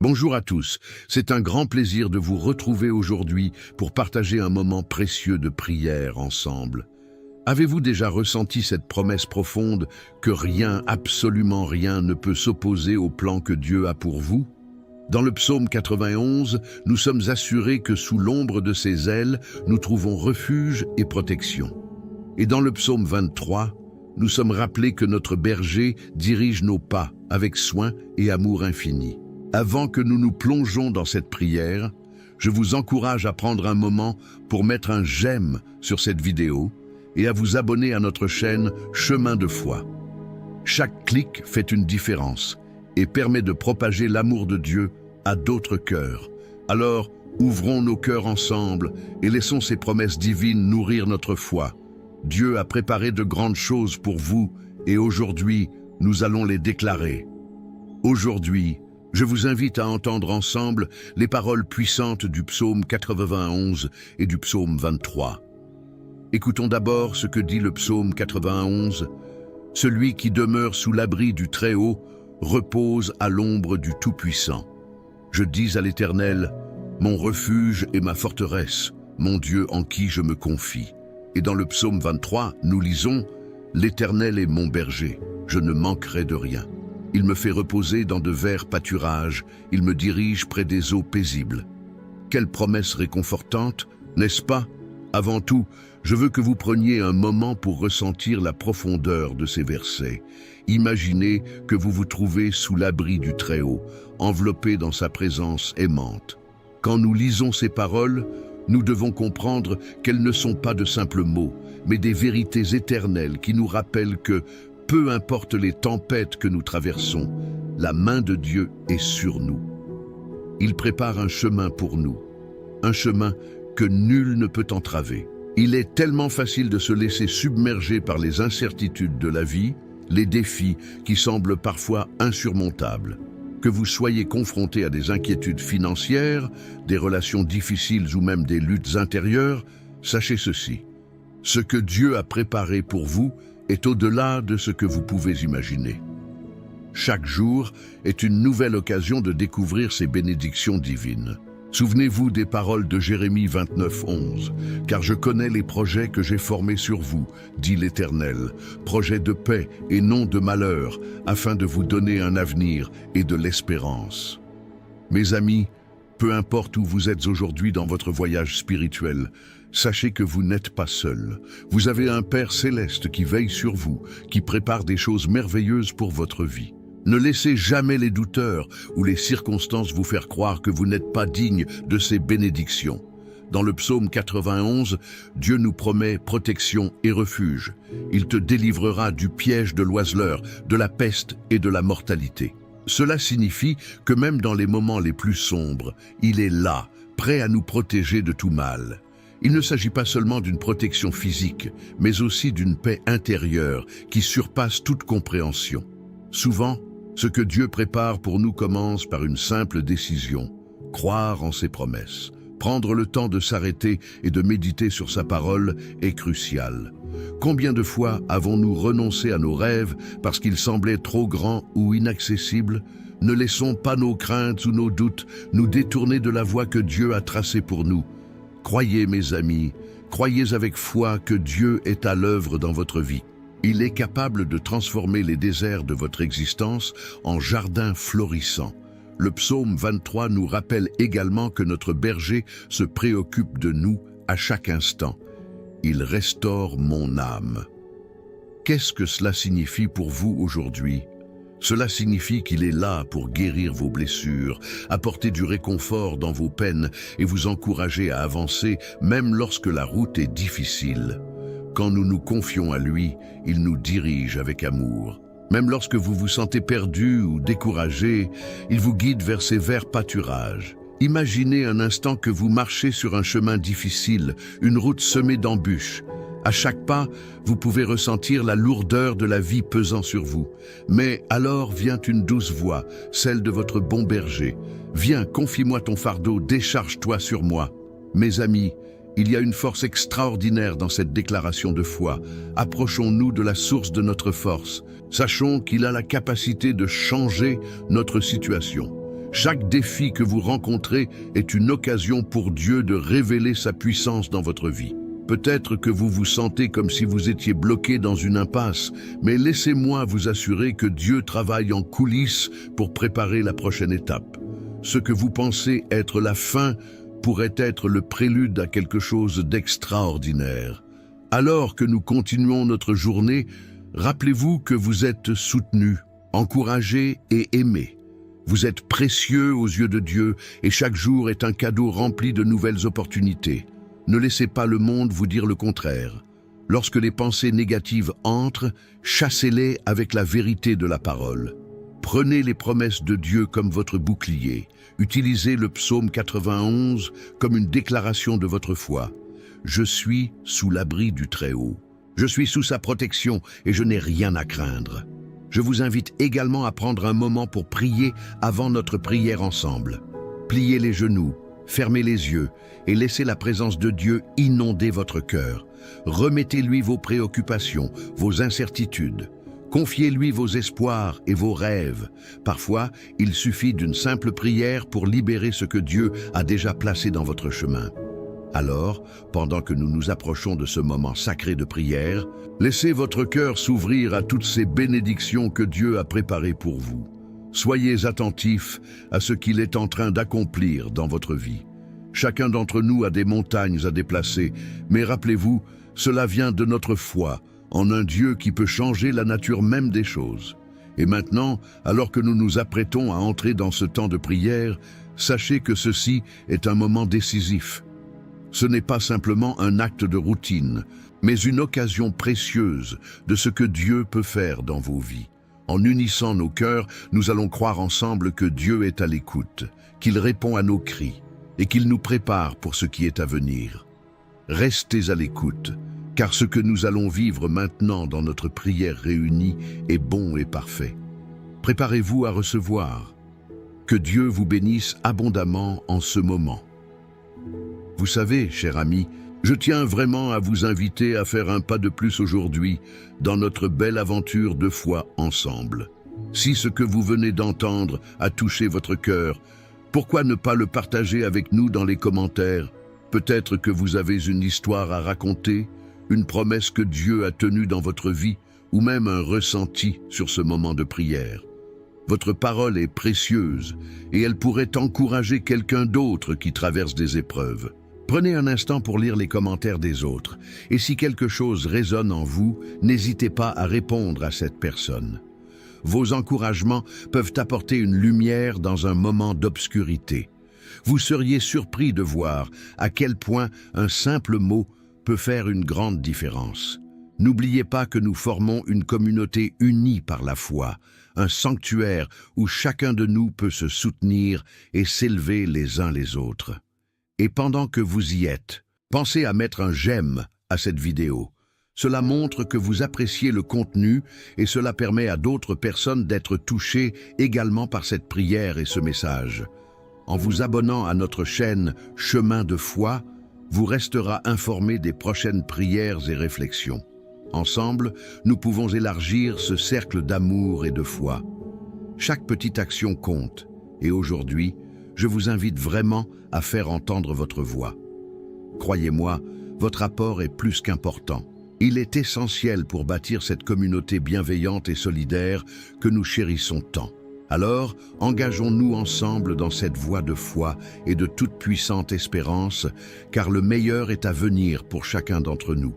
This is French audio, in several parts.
Bonjour à tous, c'est un grand plaisir de vous retrouver aujourd'hui pour partager un moment précieux de prière ensemble. Avez-vous déjà ressenti cette promesse profonde que rien, absolument rien, ne peut s'opposer au plan que Dieu a pour vous? Dans le psaume 91, nous sommes assurés que sous l'ombre de ses ailes, nous trouvons refuge et protection. Et dans le psaume 23, nous sommes rappelés que notre berger dirige nos pas avec soin et amour infini. Avant que nous nous plongeons dans cette prière, je vous encourage à prendre un moment pour mettre un j'aime sur cette vidéo et à vous abonner à notre chaîne Chemin de foi. Chaque clic fait une différence et permet de propager l'amour de Dieu à d'autres cœurs. Alors, ouvrons nos cœurs ensemble et laissons ces promesses divines nourrir notre foi. Dieu a préparé de grandes choses pour vous et aujourd'hui, nous allons les déclarer. Aujourd'hui, je vous invite à entendre ensemble les paroles puissantes du psaume 91 et du psaume 23. Écoutons d'abord ce que dit le psaume 91. « Celui qui demeure sous l'abri du Très-Haut repose à l'ombre du Tout-Puissant. Je dis à l'Éternel, mon refuge et ma forteresse, mon Dieu en qui je me confie. » Et dans le psaume 23, nous lisons « L'Éternel est mon berger, je ne manquerai de rien. Il me fait reposer dans de verts pâturages, il me dirige près des eaux paisibles. » Quelle promesse réconfortante, n'est-ce pas? Avant tout, je veux que vous preniez un moment pour ressentir la profondeur de ces versets. Imaginez que vous vous trouvez sous l'abri du Très-Haut, enveloppé dans sa présence aimante. Quand nous lisons ces paroles, nous devons comprendre qu'elles ne sont pas de simples mots, mais des vérités éternelles qui nous rappellent que, peu importe les tempêtes que nous traversons, la main de Dieu est sur nous. Il prépare un chemin pour nous, un chemin que nul ne peut entraver. Il est tellement facile de se laisser submerger par les incertitudes de la vie, les défis qui semblent parfois insurmontables. Que vous soyez confronté à des inquiétudes financières, des relations difficiles ou même des luttes intérieures, sachez ceci. Ce que Dieu a préparé pour vous est au-delà de ce que vous pouvez imaginer. Chaque jour est une nouvelle occasion de découvrir ces bénédictions divines. Souvenez-vous des paroles de Jérémie 29:11. « Car je connais les projets que j'ai formés sur vous, dit l'Éternel, projets de paix et non de malheur, afin de vous donner un avenir et de l'espérance. » Mes amis, peu importe où vous êtes aujourd'hui dans votre voyage spirituel, sachez que vous n'êtes pas seul. Vous avez un Père céleste qui veille sur vous, qui prépare des choses merveilleuses pour votre vie. Ne laissez jamais les douteurs ou les circonstances vous faire croire que vous n'êtes pas digne de ces bénédictions. Dans le psaume 91, Dieu nous promet protection et refuge. Il te délivrera du piège de l'oiseleur, de la peste et de la mortalité. Cela signifie que même dans les moments les plus sombres, il est là, prêt à nous protéger de tout mal. Il ne s'agit pas seulement d'une protection physique, mais aussi d'une paix intérieure qui surpasse toute compréhension. Souvent, ce que Dieu prépare pour nous commence par une simple décision, croire en ses promesses. Prendre le temps de s'arrêter et de méditer sur sa parole est crucial. Combien de fois avons-nous renoncé à nos rêves parce qu'ils semblaient trop grands ou inaccessibles? Ne laissons pas nos craintes ou nos doutes nous détourner de la voie que Dieu a tracée pour nous. Croyez, mes amis, croyez avec foi que Dieu est à l'œuvre dans votre vie. Il est capable de transformer les déserts de votre existence en jardins florissants. Le psaume 23 nous rappelle également que notre berger se préoccupe de nous à chaque instant. Il restaure mon âme. Qu'est-ce que cela signifie pour vous aujourd'hui? Cela signifie qu'il est là pour guérir vos blessures, apporter du réconfort dans vos peines et vous encourager à avancer même lorsque la route est difficile. Quand nous nous confions à lui, il nous dirige avec amour. Même lorsque vous vous sentez perdu ou découragé, il vous guide vers ces verts pâturages. Imaginez un instant que vous marchez sur un chemin difficile, une route semée d'embûches. À chaque pas, vous pouvez ressentir la lourdeur de la vie pesant sur vous. Mais alors vient une douce voix, celle de votre bon berger. « Viens, confie-moi ton fardeau, décharge-toi sur moi. » Mes amis, il y a une force extraordinaire dans cette déclaration de foi. Approchons-nous de la source de notre force. Sachons qu'il a la capacité de changer notre situation. Chaque défi que vous rencontrez est une occasion pour Dieu de révéler sa puissance dans votre vie. Peut-être que vous vous sentez comme si vous étiez bloqué dans une impasse, mais laissez-moi vous assurer que Dieu travaille en coulisses pour préparer la prochaine étape. Ce que vous pensez être la fin pourrait être le prélude à quelque chose d'extraordinaire. Alors que nous continuons notre journée, rappelez-vous que vous êtes soutenu, encouragé et aimé. Vous êtes précieux aux yeux de Dieu et chaque jour est un cadeau rempli de nouvelles opportunités. Ne laissez pas le monde vous dire le contraire. Lorsque les pensées négatives entrent, chassez-les avec la vérité de la parole. Prenez les promesses de Dieu comme votre bouclier. Utilisez le psaume 91 comme une déclaration de votre foi. Je suis sous l'abri du Très-Haut. Je suis sous sa protection et je n'ai rien à craindre. Je vous invite également à prendre un moment pour prier avant notre prière ensemble. Pliez les genoux, fermez les yeux et laissez la présence de Dieu inonder votre cœur. Remettez-lui vos préoccupations, vos incertitudes. Confiez-lui vos espoirs et vos rêves. Parfois, il suffit d'une simple prière pour libérer ce que Dieu a déjà placé dans votre chemin. Alors, pendant que nous nous approchons de ce moment sacré de prière, laissez votre cœur s'ouvrir à toutes ces bénédictions que Dieu a préparées pour vous. Soyez attentifs à ce qu'il est en train d'accomplir dans votre vie. Chacun d'entre nous a des montagnes à déplacer, mais rappelez-vous, cela vient de notre foi en un Dieu qui peut changer la nature même des choses. Et maintenant, alors que nous nous apprêtons à entrer dans ce temps de prière, sachez que ceci est un moment décisif. Ce n'est pas simplement un acte de routine, mais une occasion précieuse de ce que Dieu peut faire dans vos vies. En unissant nos cœurs, nous allons croire ensemble que Dieu est à l'écoute, qu'il répond à nos cris et qu'il nous prépare pour ce qui est à venir. Restez à l'écoute, car ce que nous allons vivre maintenant dans notre prière réunie est bon et parfait. Préparez-vous à recevoir. Que Dieu vous bénisse abondamment en ce moment. Vous savez, cher ami, je tiens vraiment à vous inviter à faire un pas de plus aujourd'hui dans notre belle aventure de foi ensemble. Si ce que vous venez d'entendre a touché votre cœur, pourquoi ne pas le partager avec nous dans les commentaires? Peut-être que vous avez une histoire à raconter, une promesse que Dieu a tenue dans votre vie, ou même un ressenti sur ce moment de prière. Votre parole est précieuse et elle pourrait encourager quelqu'un d'autre qui traverse des épreuves. Prenez un instant pour lire les commentaires des autres, et si quelque chose résonne en vous, n'hésitez pas à répondre à cette personne. Vos encouragements peuvent apporter une lumière dans un moment d'obscurité. Vous seriez surpris de voir à quel point un simple mot peut faire une grande différence. N'oubliez pas que nous formons une communauté unie par la foi, un sanctuaire où chacun de nous peut se soutenir et s'élever les uns les autres. Et pendant que vous y êtes, pensez à mettre un j'aime à cette vidéo. Cela montre que vous appréciez le contenu et cela permet à d'autres personnes d'être touchées également par cette prière et ce message. En vous abonnant à notre chaîne Chemin de foi, vous resterez informé des prochaines prières et réflexions. Ensemble, nous pouvons élargir ce cercle d'amour et de foi. Chaque petite action compte, et aujourd'hui, je vous invite vraiment à faire entendre votre voix. Croyez-moi, votre apport est plus qu'important. Il est essentiel pour bâtir cette communauté bienveillante et solidaire que nous chérissons tant. Alors, engageons-nous ensemble dans cette voie de foi et de toute puissante espérance, car le meilleur est à venir pour chacun d'entre nous.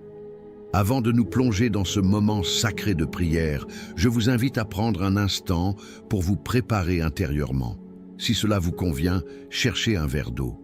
Avant de nous plonger dans ce moment sacré de prière, je vous invite à prendre un instant pour vous préparer intérieurement. Si cela vous convient, cherchez un verre d'eau.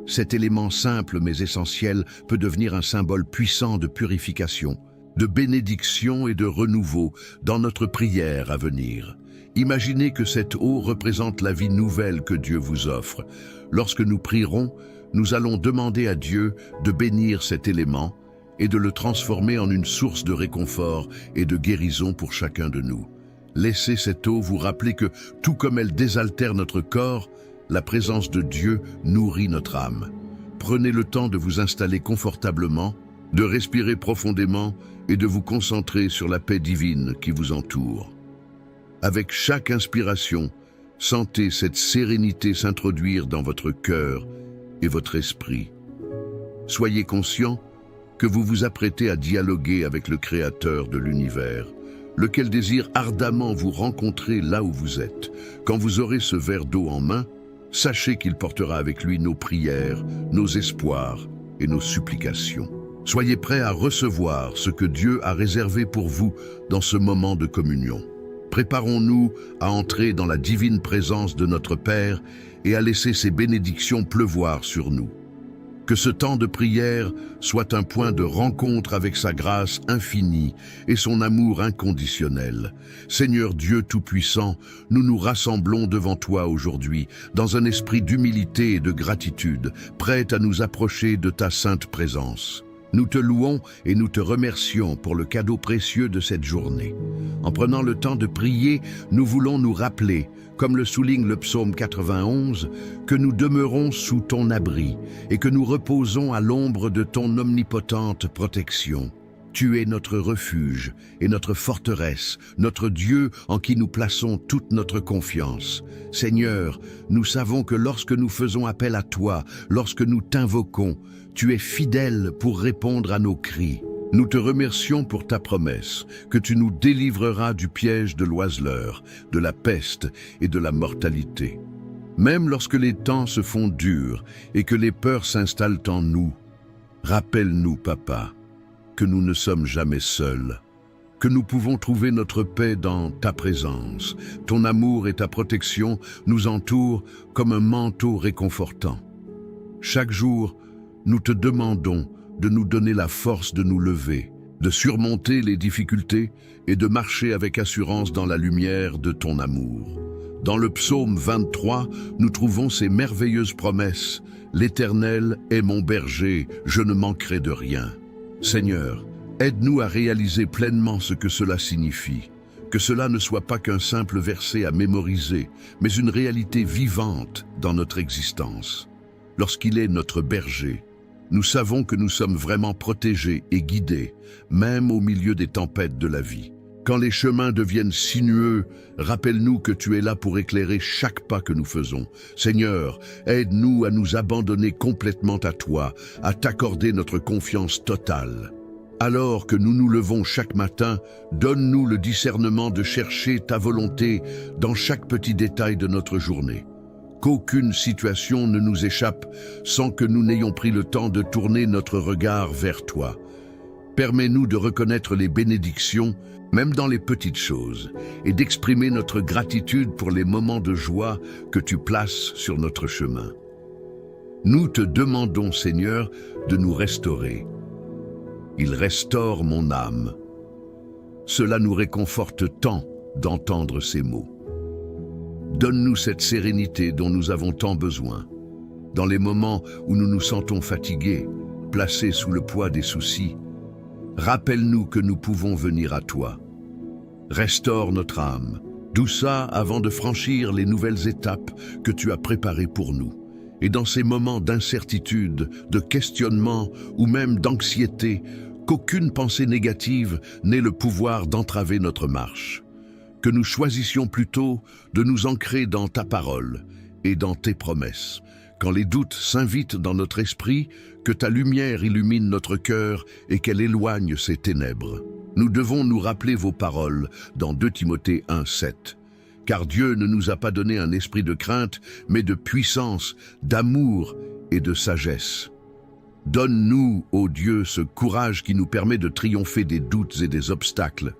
Cet élément simple mais essentiel peut devenir un symbole puissant de purification, de bénédiction et de renouveau dans notre prière à venir. Imaginez que cette eau représente la vie nouvelle que Dieu vous offre. Lorsque nous prierons, nous allons demander à Dieu de bénir cet élément et de le transformer en une source de réconfort et de guérison pour chacun de nous. Laissez cette eau vous rappeler que, tout comme elle désaltère notre corps, la présence de Dieu nourrit notre âme. Prenez le temps de vous installer confortablement, de respirer profondément et de vous concentrer sur la paix divine qui vous entoure. Avec chaque inspiration, Sentez cette sérénité s'introduire dans votre cœur et votre esprit. Soyez conscient que vous vous apprêtez à dialoguer avec le Créateur de l'univers, lequel désire ardemment vous rencontrer là où vous êtes. Quand vous aurez ce verre d'eau en main, sachez qu'il portera avec lui nos prières, nos espoirs et nos supplications. Soyez prêts à recevoir ce que Dieu a réservé pour vous dans ce moment de communion. Préparons-nous à entrer dans la divine présence de notre Père et à laisser ses bénédictions pleuvoir sur nous. Que ce temps de prière soit un point de rencontre avec sa grâce infinie et son amour inconditionnel. Seigneur Dieu Tout-Puissant, nous nous rassemblons devant toi aujourd'hui dans un esprit d'humilité et de gratitude, prêts à nous approcher de ta sainte présence. Nous te louons et nous te remercions pour le cadeau précieux de cette journée. En prenant le temps de prier, nous voulons nous rappeler, comme le souligne le psaume 91, que nous demeurons sous ton abri et que nous reposons à l'ombre de ton omnipotente protection. Tu es notre refuge et notre forteresse, notre Dieu en qui nous plaçons toute notre confiance. Seigneur, nous savons que lorsque nous faisons appel à toi, lorsque nous t'invoquons, tu es fidèle pour répondre à nos cris. Nous te remercions pour ta promesse, que tu nous délivreras du piège de l'oiseleur, de la peste et de la mortalité. Même lorsque les temps se font durs et que les peurs s'installent en nous, rappelle-nous, Papa, que nous ne sommes jamais seuls, que nous pouvons trouver notre paix dans ta présence. Ton amour et ta protection nous entourent comme un manteau réconfortant. Chaque jour, nous te demandons de nous donner la force de nous lever, de surmonter les difficultés et de marcher avec assurance dans la lumière de ton amour. Dans le psaume 23, nous trouvons ces merveilleuses promesses. L'Éternel est mon berger, je ne manquerai de rien. Seigneur, aide-nous à réaliser pleinement ce que cela signifie, que cela ne soit pas qu'un simple verset à mémoriser, mais une réalité vivante dans notre existence. Lorsqu'il est notre berger, nous savons que nous sommes vraiment protégés et guidés, même au milieu des tempêtes de la vie. Quand les chemins deviennent sinueux, rappelle-nous que tu es là pour éclairer chaque pas que nous faisons. Seigneur, aide-nous à nous abandonner complètement à toi, à t'accorder notre confiance totale. Alors que nous nous levons chaque matin, donne-nous le discernement de chercher ta volonté dans chaque petit détail de notre journée. Qu'aucune situation ne nous échappe sans que nous n'ayons pris le temps de tourner notre regard vers toi. Permets-nous de reconnaître les bénédictions, même dans les petites choses, et d'exprimer notre gratitude pour les moments de joie que tu places sur notre chemin. Nous te demandons, Seigneur, de nous restaurer. Il restaure mon âme. Cela nous réconforte tant d'entendre ces mots. Donne-nous cette sérénité dont nous avons tant besoin. Dans les moments où nous nous sentons fatigués, placés sous le poids des soucis, rappelle-nous que nous pouvons venir à toi. Restaure notre âme, douce-la avant de franchir les nouvelles étapes que tu as préparées pour nous. Et dans ces moments d'incertitude, de questionnement ou même d'anxiété, qu'aucune pensée négative n'ait le pouvoir d'entraver notre marche. Que nous choisissions plutôt de nous ancrer dans ta parole et dans tes promesses. Quand les doutes s'invitent dans notre esprit, que ta lumière illumine notre cœur et qu'elle éloigne ces ténèbres. Nous devons nous rappeler vos paroles dans 2 Timothée 1:7. Car Dieu ne nous a pas donné un esprit de crainte, mais de puissance, d'amour et de sagesse. Donne-nous, ô Dieu, ce courage qui nous permet de triompher des doutes et des obstacles.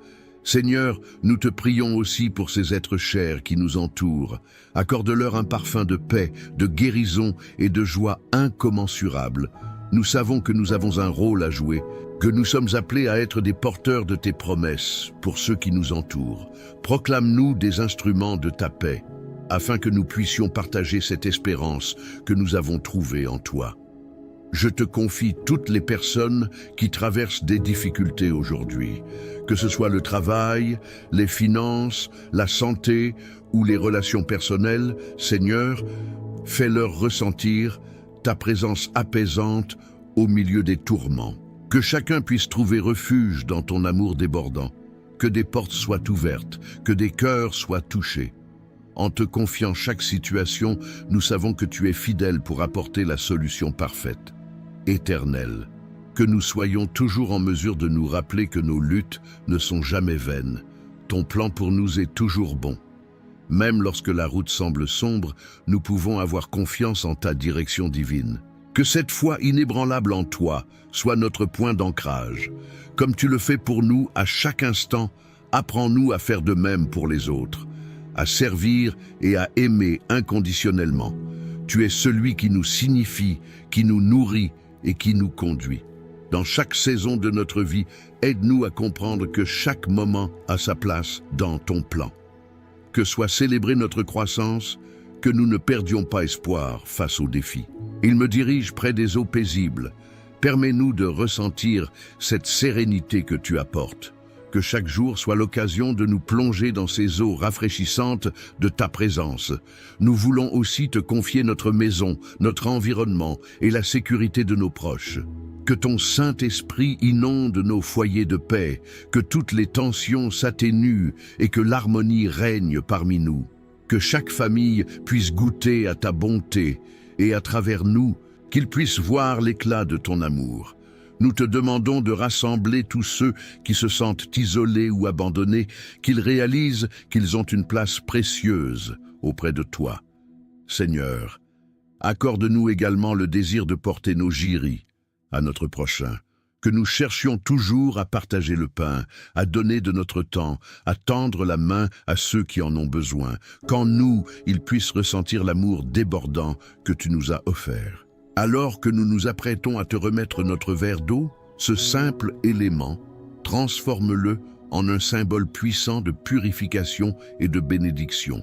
Seigneur, nous te prions aussi pour ces êtres chers qui nous entourent. Accorde-leur un parfum de paix, de guérison et de joie incommensurable. Nous savons que nous avons un rôle à jouer, que nous sommes appelés à être des porteurs de tes promesses pour ceux qui nous entourent. Proclame-nous des instruments de ta paix, afin que nous puissions partager cette espérance que nous avons trouvée en toi. Je te confie toutes les personnes qui traversent des difficultés aujourd'hui, que ce soit le travail, les finances, la santé ou les relations personnelles. Seigneur, fais-leur ressentir ta présence apaisante au milieu des tourments. Que chacun puisse trouver refuge dans ton amour débordant, que des portes soient ouvertes, que des cœurs soient touchés. En te confiant chaque situation, nous savons que tu es fidèle pour apporter la solution parfaite. Éternel, que nous soyons toujours en mesure de nous rappeler que nos luttes ne sont jamais vaines. Ton plan pour nous est toujours bon. Même lorsque la route semble sombre, nous pouvons avoir confiance en ta direction divine. Que cette foi inébranlable en toi soit notre point d'ancrage. Comme tu le fais pour nous à chaque instant, apprends-nous à faire de même pour les autres, à servir et à aimer inconditionnellement. Tu es celui qui nous signifie, qui nous nourrit et qui nous conduit. Dans chaque saison de notre vie, aide-nous à comprendre que chaque moment a sa place dans ton plan. Que soit célébrée notre croissance, que nous ne perdions pas espoir face aux défis. Il me dirige près des eaux paisibles. Permets-nous de ressentir cette sérénité que tu apportes. Que chaque jour soit l'occasion de nous plonger dans ces eaux rafraîchissantes de ta présence. Nous voulons aussi te confier notre maison, notre environnement et la sécurité de nos proches. Que ton Saint-Esprit inonde nos foyers de paix, que toutes les tensions s'atténuent et que l'harmonie règne parmi nous. Que chaque famille puisse goûter à ta bonté et à travers nous, qu'ils puissent voir l'éclat de ton amour. Nous te demandons de rassembler tous ceux qui se sentent isolés ou abandonnés, qu'ils réalisent qu'ils ont une place précieuse auprès de toi. Seigneur, accorde-nous également le désir de porter nos gyris à notre prochain, que nous cherchions toujours à partager le pain, à donner de notre temps, à tendre la main à ceux qui en ont besoin, qu'en nous, ils puissent ressentir l'amour débordant que tu nous as offert. Alors que nous nous apprêtons à te remettre notre verre d'eau, ce simple élément, transforme-le en un symbole puissant de purification et de bénédiction.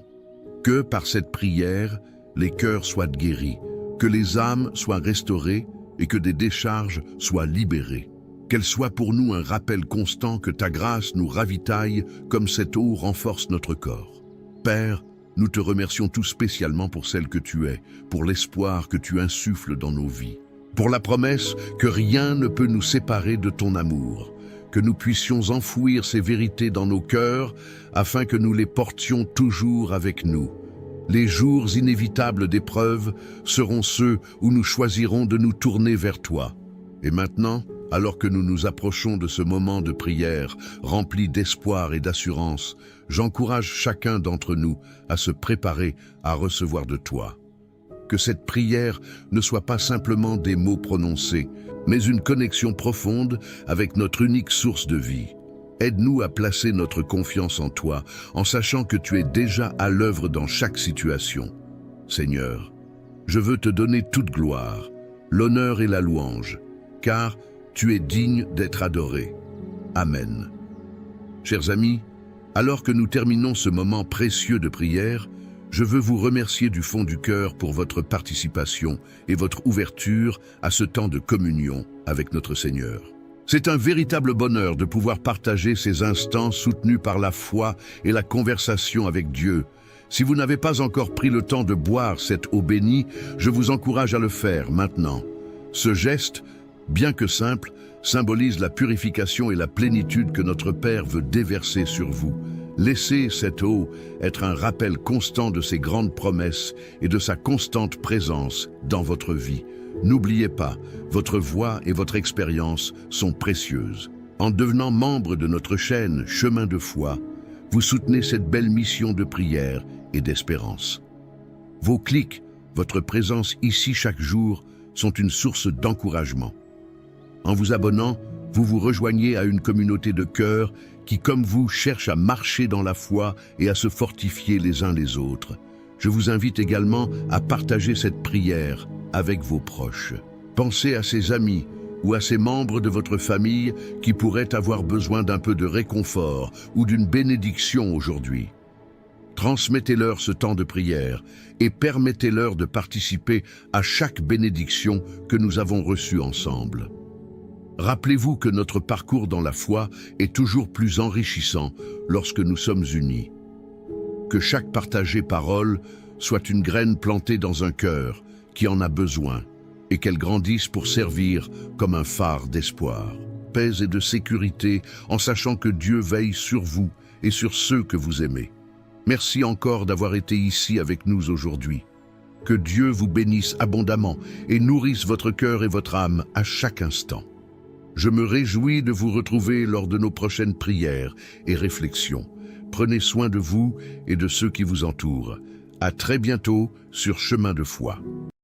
Que par cette prière, les cœurs soient guéris, que les âmes soient restaurées et que des décharges soient libérées. Qu'elle soit pour nous un rappel constant que ta grâce nous ravitaille comme cette eau renforce notre corps. Père, nous te remercions tout spécialement pour celle que tu es, pour l'espoir que tu insuffles dans nos vies, pour la promesse que rien ne peut nous séparer de ton amour, que nous puissions enfouir ces vérités dans nos cœurs afin que nous les portions toujours avec nous. Les jours inévitables d'épreuve seront ceux où nous choisirons de nous tourner vers toi. Et maintenant, alors que nous nous approchons de ce moment de prière rempli d'espoir et d'assurance, j'encourage chacun d'entre nous à se préparer à recevoir de toi. Que cette prière ne soit pas simplement des mots prononcés, mais une connexion profonde avec notre unique source de vie. Aide-nous à placer notre confiance en toi, en sachant que tu es déjà à l'œuvre dans chaque situation. Seigneur, je veux te donner toute gloire, l'honneur et la louange, car tu es digne d'être adoré. Amen. Chers amis, alors que nous terminons ce moment précieux de prière, je veux vous remercier du fond du cœur pour votre participation et votre ouverture à ce temps de communion avec notre Seigneur. C'est un véritable bonheur de pouvoir partager ces instants soutenus par la foi et la conversation avec Dieu. Si vous n'avez pas encore pris le temps de boire cette eau bénie, je vous encourage à le faire maintenant. Ce geste, bien que simple, symbolise la purification et la plénitude que notre Père veut déverser sur vous. Laissez cette eau être un rappel constant de ses grandes promesses et de sa constante présence dans votre vie. N'oubliez pas, votre voix et votre expérience sont précieuses. En devenant membre de notre chaîne Chemin de foi, vous soutenez cette belle mission de prière et d'espérance. Vos clics, votre présence ici chaque jour, sont une source d'encouragement. En vous abonnant, vous vous rejoignez à une communauté de cœur qui, comme vous, cherche à marcher dans la foi et à se fortifier les uns les autres. Je vous invite également à partager cette prière avec vos proches. Pensez à ces amis ou à ces membres de votre famille qui pourraient avoir besoin d'un peu de réconfort ou d'une bénédiction aujourd'hui. Transmettez-leur ce temps de prière et permettez-leur de participer à chaque bénédiction que nous avons reçue ensemble. Rappelez-vous que notre parcours dans la foi est toujours plus enrichissant lorsque nous sommes unis. Que chaque partagée parole soit une graine plantée dans un cœur qui en a besoin et qu'elle grandisse pour servir comme un phare d'espoir, paix et de sécurité en sachant que Dieu veille sur vous et sur ceux que vous aimez. Merci encore d'avoir été ici avec nous aujourd'hui. Que Dieu vous bénisse abondamment et nourrisse votre cœur et votre âme à chaque instant. Je me réjouis de vous retrouver lors de nos prochaines prières et réflexions. Prenez soin de vous et de ceux qui vous entourent. À très bientôt sur Chemin de foi.